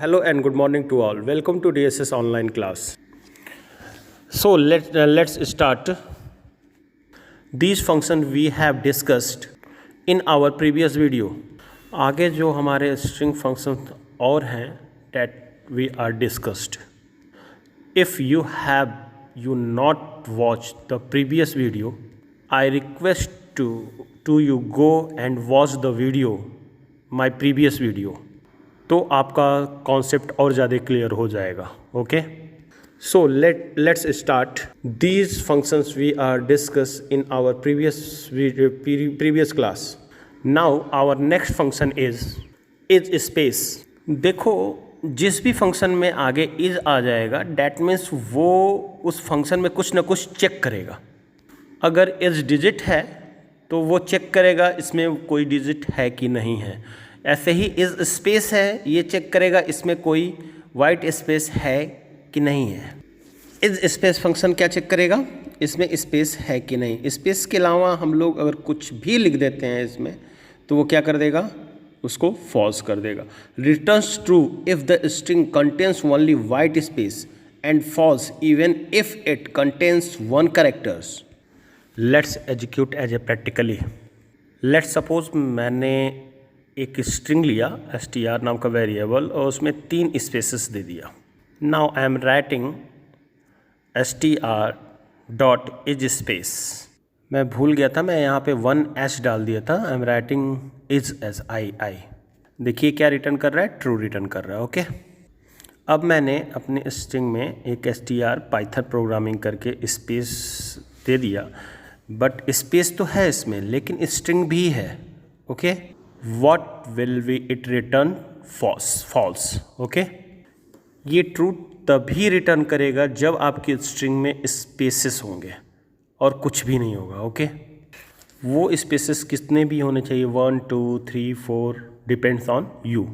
Hello and good morning to all. Welcome to DSS online class. So let's start. These functions we have discussed in our previous video. आगे जो हमारे string functions और हैं that we are discussed. If you have not watched the previous video, I request to you go and watch the video, my previous video. तो आपका concept और ज़्यादा clear हो जाएगा. Okay, so let's start. These functions we are discuss in our previous class. Now our next function is space. देखो, जिस भी function में आगे इज आ जाएगा डैट मीन्स वो उस फंक्शन में कुछ ना कुछ चेक करेगा. अगर इज डिजिट है तो वो चेक करेगा इसमें कोई डिजिट है कि नहीं है. ऐसे ही इज स्पेस है, ये चेक करेगा इसमें कोई वाइट स्पेस है कि नहीं है. इज स्पेस फंक्शन क्या चेक करेगा, इसमें स्पेस है कि नहीं. स्पेस के अलावा हम लोग अगर कुछ भी लिख देते हैं इसमें तो वो क्या कर देगा, उसको फॉल्स कर देगा. Returns true if the string contains only white space and false even if it contains one characters. Let's execute as a practically. Let's suppose मैंने एक स्ट्रिंग लिया str नाम का वेरिएबल और उसमें 3 स्पेसेस दे दिया. Now I am writing str dot is space. मैं भूल गया था, मैं यहाँ पे 1s डाल दिया था. I am writing is as I. देखिए क्या रिटर्न कर रहा है, ट्रू रिटर्न कर रहा है. ओके, अब मैंने अपने स्ट्रिंग में एक str पाइथन प्रोग्रामिंग करके स्पेस दे दिया. बट स्पेस तो है इसमें लेकिन स्ट्रिंग भी है. Okay, what will we it return false. Okay, ये ट्रू तभी रिटर्न करेगा जब आपकी स्ट्रिंग में स्पेसेस होंगे और कुछ भी नहीं होगा. ओके, वो स्पेसेस कितने भी होने चाहिए, 1 2 3 4 डिपेंड्स ऑन यू.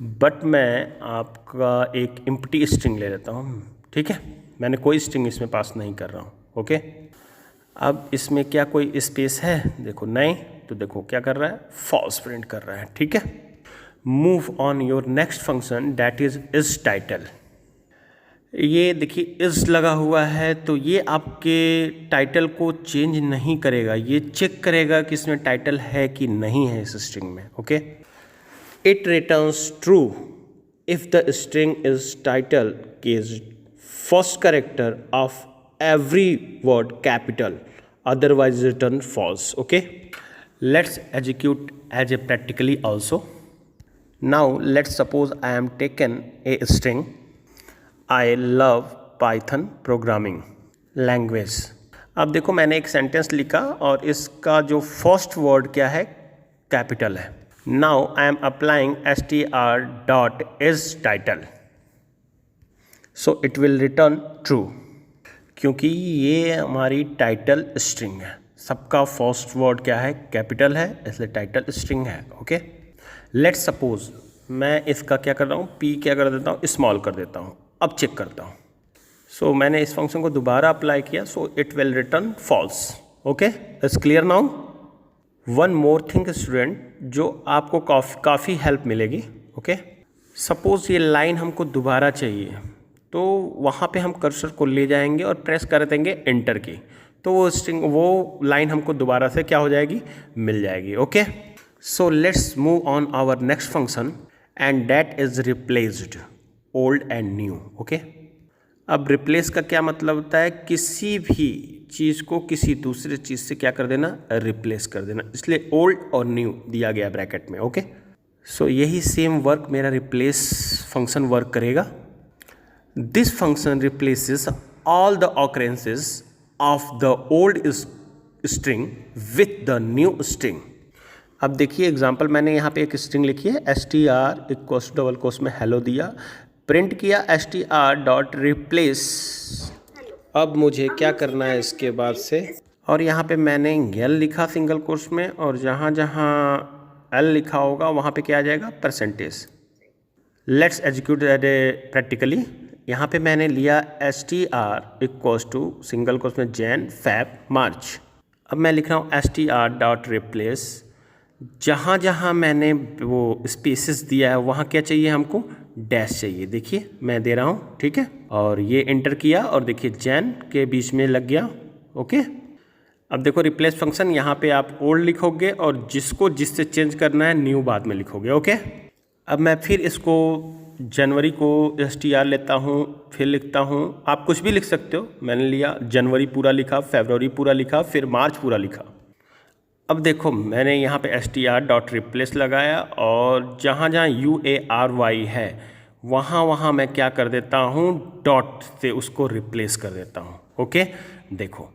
बट मैं आपका एक एम्प्टी स्ट्रिंग ले लेता हूँ. ठीक है, मैंने कोई स्ट्रिंग इसमें पास नहीं कर रहा हूँ. ओके, अब इसमें क्या कोई स्पेस है, देखो नहीं, तो देखो क्या कर रहा है, फॉल्स प्रिंट कर रहा है. ठीक है, move on your next function that is title. ये देखिए इज लगा हुआ है तो ये आपके टाइटल को चेंज नहीं करेगा, ये चेक करेगा कि इसमें टाइटल है कि नहीं है इस स्ट्रिंग में. Okay, it returns true if the string is title is first character of every word capital, otherwise return false. Okay, let's execute as a practically also. Now let's suppose I am taken a string I love Python programming language. अब देखो मैंने एक sentence लिखा और इसका जो first word क्या है, कैपिटल है. Now I am applying str dot is title, so it will return true. क्योंकि ये हमारी टाइटल स्ट्रिंग है, सबका फर्स्ट वर्ड क्या है, कैपिटल है, इसलिए टाइटल स्ट्रिंग है. ओके, लेट्स सपोज मैं इसका क्या कर रहा हूँ, p क्या कर देता हूँ, स्मॉल कर देता हूँ. अब चेक करता हूँ. सो मैंने इस फंक्शन को दोबारा अप्लाई किया, so it will return false. Okay, it's clear now. One more thing student, जो आपको काफ़ी हेल्प मिलेगी. ओके, सपोज ये लाइन हमको दोबारा चाहिए तो वहाँ पे हम कर्सर को ले जाएंगे और प्रेस कर देंगे एंटर की, तो वो लाइन हमको दोबारा से क्या हो जाएगी, मिल जाएगी. Okay, so let's move on our next function and that is replaced old and new. Okay, अब रिप्लेस का क्या मतलब होता है, किसी भी चीज़ को किसी दूसरे चीज़ से क्या कर देना, रिप्लेस कर देना. इसलिए ओल्ड और न्यू दिया गया ब्रैकेट में. ओके, सो यही सेम वर्क मेरा रिप्लेस फंक्शन वर्क करेगा. This function replaces all the occurrences of the old string with the new string. अब देखिए एग्जांपल, मैंने यहाँ पे एक स्ट्रिंग लिखी है str इक्वल्स डबल कोट्स में हेलो दिया, प्रिंट किया str डॉट रिप्लेस. अब मुझे क्या करना है इसके बाद से, और यहाँ पे मैंने l लिखा सिंगल कोट्स में, और जहाँ जहाँ l लिखा होगा वहाँ पे क्या आ जाएगा, percentage. Let's execute at a practically. यहाँ पे मैंने लिया str equals to single quotes में जैन फैब मार्च. अब मैं लिख रहा हूँ str डॉट रिप्लेस. जहाँ जहाँ मैंने वो स्पेसेस दिया है वहाँ क्या चाहिए हमको, डैश चाहिए, देखिए मैं दे रहा हूँ, ठीक है। और ये एंटर किया और देखिए जैन के बीच में लग गया, ओके। अब देखो रिप्लेस फंक्शन, यहाँ पे आप ओल्ड लिखोगे और जिसको जिससे चेंज करना है न्यू बाद में लिखोगे, ओके। अब मैं फिर इसको जनवरी को str लेता हूँ, फिर लिखता हूँ, आप कुछ भी लिख सकते हो, मैंने लिया जनवरी पूरा लिखा, फरवरी पूरा लिखा, फिर मार्च पूरा लिखा। अब देखो मैंने यहाँ पे str.replace लगाया और जहाँ जहाँ UARY है वहाँ मैं क्या कर देता हूँ, डॉट से उसको रिप्लेस कर देता हूँ, ओके। देखो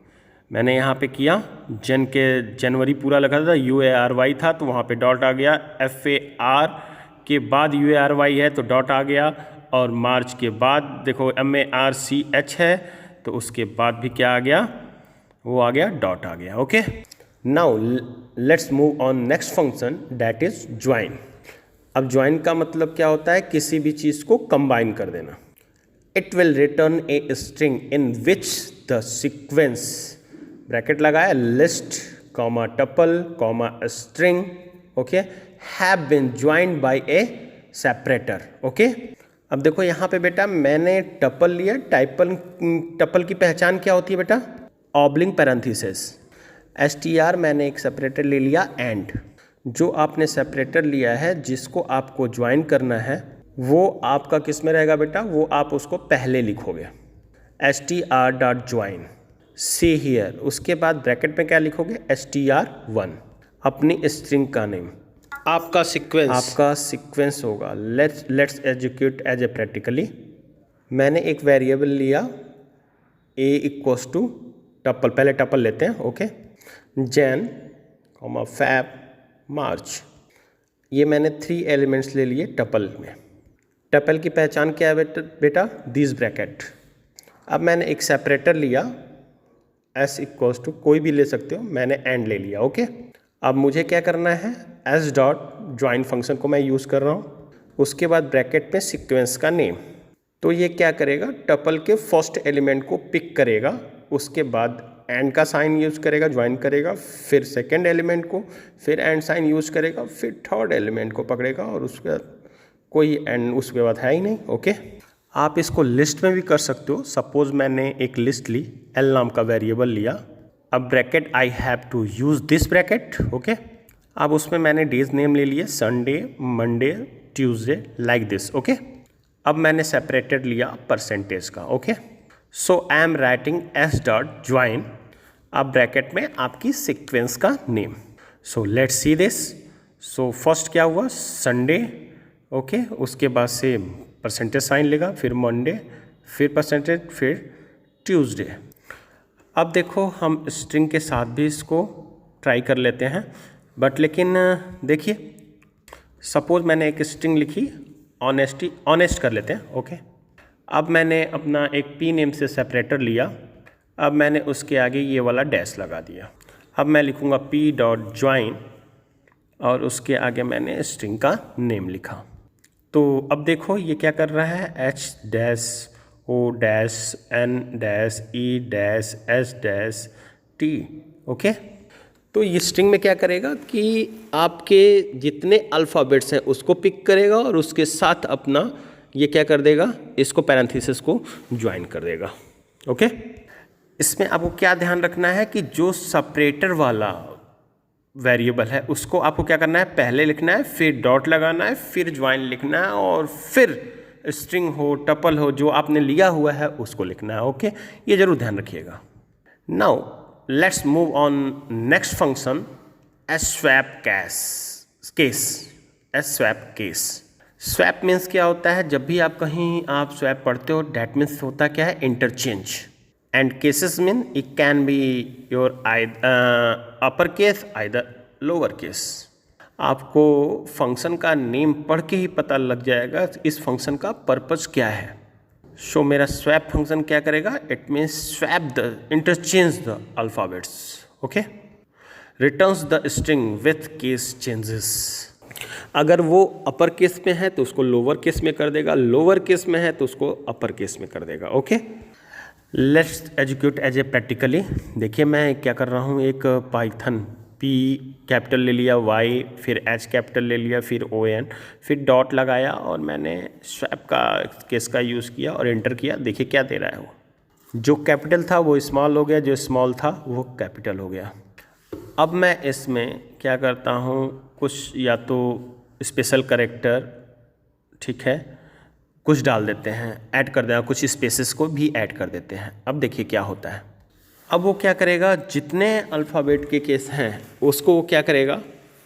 मैंने यहाँ पे किया, जनवरी पूरा लगा था, UARY था तो वहाँ पे डॉट आ गया, FAR के बाद UARY है तो डॉट आ गया, और मार्च के बाद देखो MARCH है तो उसके बाद भी क्या आ गया, वो आ गया, डॉट आ गया, okay. Now let's move on next function that is join. अब ज्वाइन का मतलब क्या होता है, किसी भी चीज़ को कंबाइन कर देना। It will return a string in which the sequence, bracket लगाया, list comma tuple comma string, okay, have been joined by a separator, okay. अब देखो यहाँ पे बेटा मैंने टपल लिया, टपल की पहचान क्या होती है बेटा, ऑब्लिंग पैरेंथेसिस। str मैंने एक सेपरेटर ले लिया, एंड जो आपने सेपरेटर लिया है जिसको आपको ज्वाइन करना है वो आपका किस में रहेगा बेटा, वो आप उसको पहले लिखोगे str.join, सी हियर। उसके बाद ब्रैकेट में क्या लिखोगे, str1, अपनी स्ट्रिंग का नेम, आपका सीक्वेंस होगा। Let's execute as a practically. मैंने एक वेरिएबल लिया a इक्वल्स टू टपल, पहले टपल लेते हैं, okay, Jan comma Feb March, ये मैंने 3 एलिमेंट्स ले लिए टपल में। टपल की पहचान क्या है बेटा, दिस ब्रैकेट। अब मैंने एक सेपरेटर लिया, s इक्वल्स टू, कोई भी ले सकते हो, मैंने एंड ले लिया, ओके। अब मुझे क्या करना है, s डॉट ज्वाइन फंक्शन को मैं यूज़ कर रहा हूँ, उसके बाद ब्रैकेट में सीक्वेंस का नेम, तो ये क्या करेगा, टपल के फर्स्ट एलिमेंट को पिक करेगा, उसके बाद एंड का साइन यूज़ करेगा, ज्वाइन करेगा, फिर सेकेंड एलिमेंट को, फिर एंड साइन यूज़ करेगा, फिर थर्ड एलिमेंट को पकड़ेगा, और उसके बाद कोई एंड उसके बाद है ही नहीं, ओके। आप इसको लिस्ट में भी कर सकते हो। सपोज मैंने एक लिस्ट ली, एल नाम का वेरिएबल लिया, अब bracket I have to use this bracket, okay. अब उसमें मैंने डेज नेम ले लिए, Sunday, Monday, Tuesday, like this, okay. अब मैंने सेपरेटेड लिया परसेंटेज का, okay. So I am writing s dot join, अब ब्रैकेट में आपकी सीक्वेंस का name. So let's see this. So first क्या हुआ, संडे, ओके, उसके बाद से परसेंटेज साइन लेगा, फिर मंडे, फिर परसेंटेज, फिर ट्यूसडे। अब देखो हम स्ट्रिंग के साथ भी इसको ट्राई कर लेते हैं, बट लेकिन देखिए सपोज मैंने एक स्ट्रिंग लिखी, ऑनेस्ट कर लेते हैं, ओके। अब मैंने अपना एक p नेम से सेपरेटर लिया, अब मैंने उसके आगे ये वाला डैश लगा दिया। अब मैं लिखूँगा p डॉट ज्वाइन और उसके आगे मैंने स्ट्रिंग का नेम लिखा। तो अब देखो ये क्या कर रहा है, h dash o dash n dash e dash s dash t, okay. तो ये स्ट्रिंग में क्या करेगा कि आपके जितने अल्फ़ाबेट्स हैं उसको पिक करेगा और उसके साथ अपना ये क्या कर देगा, इसको पैरेंथेसिस को ज्वाइन कर देगा, ओके। इसमें आपको क्या ध्यान रखना है कि जो सेपरेटर वाला वेरिएबल है उसको आपको क्या करना है, पहले लिखना है, फिर डॉट लगाना है, फिर ज्वाइन लिखना है, और फिर स्ट्रिंग हो, टपल हो, जो आपने लिया हुआ है उसको लिखना है, ओके। ये जरूर ध्यान रखिएगा। Now let's move on next function, swap case. Swap means क्या होता है, जब भी आप कहीं आप स्वैप पढ़ते हो डैट मीन्स होता क्या है, interchange. And cases mean it can be your upper case either lower case. आपको फंक्शन का नेम पढ़ के ही पता लग जाएगा इस फंक्शन का पर्पस क्या है। सो मेरा स्वैप फंक्शन क्या करेगा, it means swap the, interchange the alphabets, okay, returns the string with case changes. अगर वो अपर केस में है तो उसको लोअर केस में कर देगा, लोअर केस में है तो उसको अपर केस में कर देगा, okay. Let's execute as a practically. देखिए मैं क्या कर रहा हूँ, एक पाइथन P कैपिटल ले लिया, Y फिर H कैपिटल ले लिया, फिर ON, फिर डॉट लगाया और मैंने स्वैप का केस का यूज़ किया और एंटर किया। देखिए क्या दे रहा है, वो जो कैपिटल था वो स्मॉल हो गया, जो स्मॉल था वो कैपिटल हो गया। अब मैं इसमें क्या करता हूँ, कुछ या तो स्पेशल कैरेक्टर, ठीक है, कुछ डाल देते हैं, ऐड कर देना, कुछ स्पेसेस को भी ऐड कर देते हैं। अब देखिए क्या होता है। अब वो क्या करेगा, जितने अल्फ़ाबेट के केस हैं उसको वो क्या करेगा,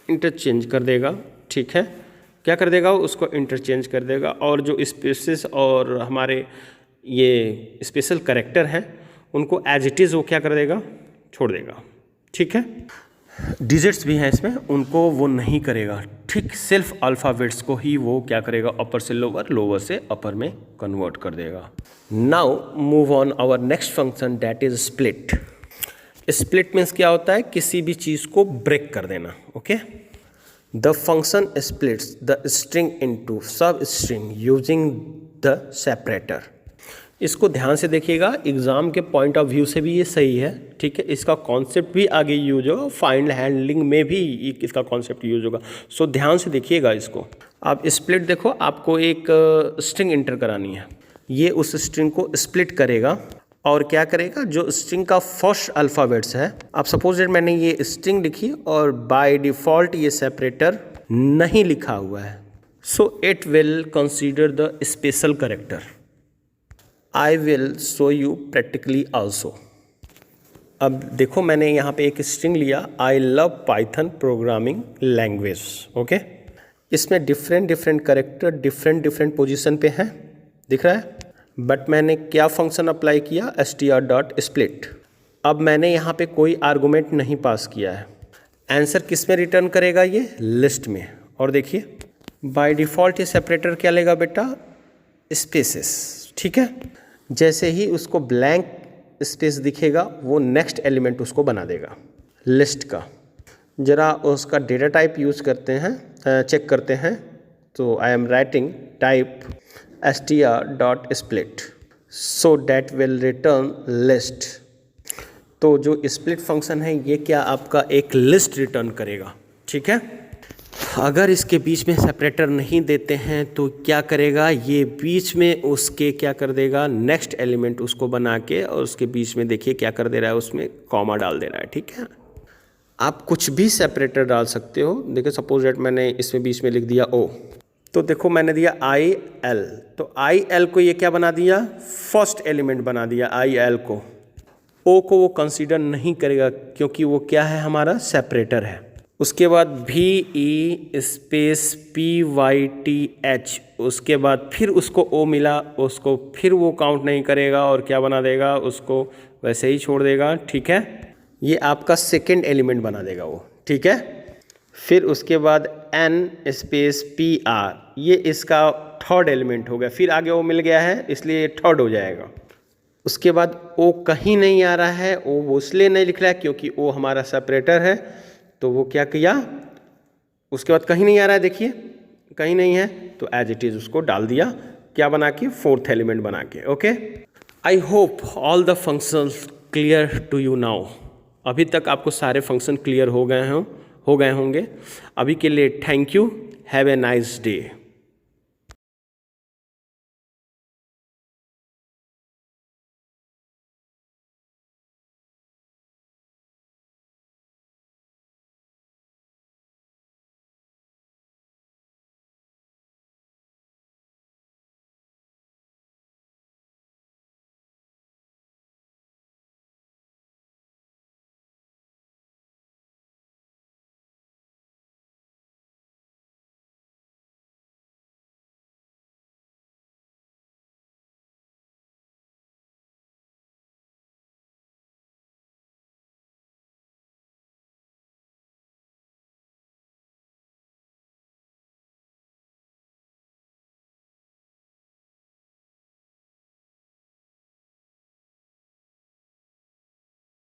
इंटरचेंज कर देगा, ठीक है, क्या कर देगा, उसको इंटरचेंज कर देगा। और जो स्पेसेस और हमारे ये स्पेशल कैरेक्टर हैं उनको एज इट इज़ वो क्या कर देगा, छोड़ देगा, ठीक है। डिजिट्स भी हैं इसमें, उनको वो नहीं करेगा, ठीक, सिर्फ अल्फ़ाबेट्स को ही वो क्या करेगा, अपर से लोअर, लोअर से अपर में कन्वर्ट कर देगा। Now move on our next function, that is split. Split means क्या होता है, किसी भी चीज़ को ब्रेक कर देना, okay. The function splits the string into सब स्ट्रिंग यूजिंग द सेपरेटर। इसको ध्यान से देखिएगा, एग्ज़ाम के पॉइंट ऑफ व्यू से भी ये सही है, ठीक है। इसका कॉन्सेप्ट भी आगे यूज होगा, फाइंड हैंडलिंग में भी इसका कॉन्सेप्ट यूज होगा। सो ध्यान से देखिएगा इसको। आप स्प्लिट देखो, आपको एक स्ट्रिंग इंटर करानी है, ये उस स्ट्रिंग को स्प्लिट करेगा और क्या करेगा, जो स्ट्रिंग का फर्स्ट अल्फ़ाबेट्स है, आप सपोज दैट मैंने ये स्ट्रिंग लिखी और बाय डिफ़ॉल्ट ये सेपरेटर नहीं लिखा हुआ है, सो it will consider the special character. I will show you practically also. अब देखो मैंने यहाँ पे एक स्ट्रिंग लिया, I love Python programming language, okay. इसमें डिफरेंट कैरेक्टर डिफरेंट पोजीशन पे हैं, दिख रहा है। बट मैंने क्या फंक्शन अप्लाई किया, str.split। अब मैंने यहाँ पे कोई आर्गुमेंट नहीं पास किया है। आंसर किस में रिटर्न करेगा, ये लिस्ट में। और देखिए बाय डिफ़ॉल्ट ये सेपरेटर क्या लेगा बेटा, स्पेसेस, ठीक है। जैसे ही उसको ब्लैंक स्पेस दिखेगा वो नेक्स्ट एलिमेंट उसको बना देगा लिस्ट का। ज़रा उसका डेटा टाइप यूज़ करते हैं, चेक करते हैं। तो आई am writing type str.split so that will return list. तो जो स्प्लिट फंक्शन है ये क्या आपका एक लिस्ट रिटर्न करेगा, ठीक है। अगर इसके बीच में सेपरेटर नहीं देते हैं तो क्या करेगा, ये बीच में उसके क्या कर देगा, नेक्स्ट एलिमेंट उसको बना के, और उसके बीच में देखिए क्या कर दे रहा है, उसमें कॉमा डाल दे रहा है, ठीक है। आप कुछ भी सेपरेटर डाल सकते हो। देखिए सपोज दैट मैंने इसमें बीच में लिख दिया ओ, तो देखो मैंने दिया IL, तो IL को ये क्या बना दिया, फर्स्ट एलिमेंट बना दिया IL को। ओ को वो कंसीडर नहीं करेगा क्योंकि वो क्या है, हमारा सेपरेटर है। उसके बाद VE स्पेस PYTH, उसके बाद फिर उसको O मिला, उसको फिर वो काउंट नहीं करेगा और क्या बना देगा, उसको वैसे ही छोड़ देगा, ठीक है। ये आपका सेकेंड एलिमेंट बना देगा वो, ठीक है। फिर उसके बाद N स्पेस PR, ये इसका थर्ड एलिमेंट हो गया, फिर आगे O मिल गया है इसलिए ये थर्ड हो जाएगा। उसके बाद O कहीं नहीं आ रहा है, O वो इसलिए नहीं लिख रहा है क्योंकि O हमारा सेपरेटर है, तो वो क्या किया, उसके बाद कहीं नहीं आ रहा है, देखिए कहीं नहीं है, तो एज इट इज़ उसको डाल दिया, क्या बना के, फोर्थ एलिमेंट बना के, okay. I hope all the functions clear to you now. अभी तक आपको सारे फंक्शन क्लियर हो गए होंगे। अभी के लिए thank you, have a nice day.